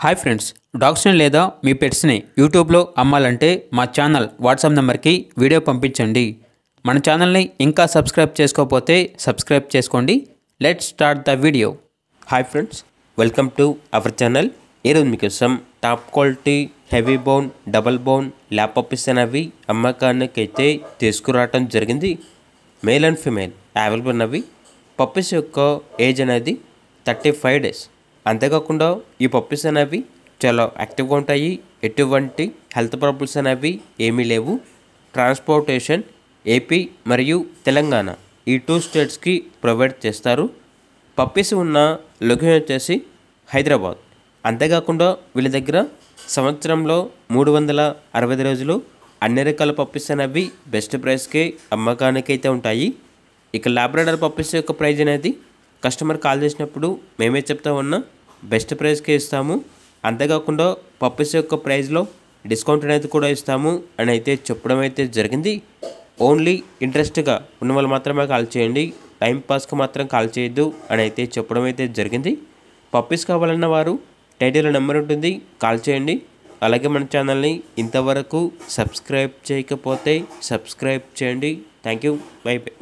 Hi friends, డాగ్స్ని లేదా మీ పెట్స్ని యూట్యూబ్లో అమ్మాలంటే మా ఛానల్ వాట్సాప్ నెంబర్కి వీడియో పంపించండి. మన ఛానల్ని ఇంకా సబ్స్క్రైబ్ చేసుకోకపోతే సబ్స్క్రైబ్ చేసుకోండి. Let's start the video. Hi friends, welcome to our channel. ఈరోజు మీకోసం top quality heavy bone double bone lap puppies అనేవి అమ్మకానికి అయితే తీసుకురావటం జరిగింది. మేల్ అండ్ ఫిమేల్ అవైలబుల్ ఉన్నవి. పప్పీస్ యొక్క ఏజ్ అనేది 35 days. అంతేకాకుండా ఈ పప్పీస్ అనేవి చాలా యాక్టివ్గా ఉంటాయి. ఎటువంటి హెల్త్ ప్రాబ్లమ్స్ అనేవి ఏమీ లేవు. ట్రాన్స్పోర్టేషన్ ఏపీ మరియు తెలంగాణ ఈ 2 స్టేట్స్కి ప్రొవైడ్ చేస్తారు. పప్పీస్ ఉన్న లొకేషన్ వచ్చేసి హైదరాబాద్. అంతేకాకుండా వీళ్ళ దగ్గర సంవత్సరంలో 365 రోజులు అన్ని రకాల పప్పీస్ అనేవి బెస్ట్ ప్రైస్కి అమ్మకానికి అయితే ఉంటాయి. ఇక లాబ్రాడర్ పప్పీస్ యొక్క ప్రైజ్ అనేది కస్టమర్ కాల్ చేసినప్పుడు మేమే చెప్తా ఉన్నా బెస్ట్ ప్రైస్కే ఇస్తాము. అంతేకాకుండా పప్పీస్ యొక్క ప్రైస్లో డిస్కౌంట్ అనేది కూడా ఇస్తాము అని అయితే చెప్పడం అయితే జరిగింది. ఓన్లీ ఇంట్రెస్ట్గా ఉన్న వాళ్ళు మాత్రమే కాల్ చేయండి, టైంపాస్కి మాత్రం కాల్ చేయొద్దు అని అయితే చెప్పడం అయితే జరిగింది. పప్పీస్ కావాలన్న వారు టైటిల్ నెంబర్ ఉంటుంది, కాల్ చేయండి. అలాగే మన ఛానల్ని ఇంతవరకు సబ్స్క్రైబ్ చేయకపోతే సబ్స్క్రైబ్ చేయండి. Thank you. By by.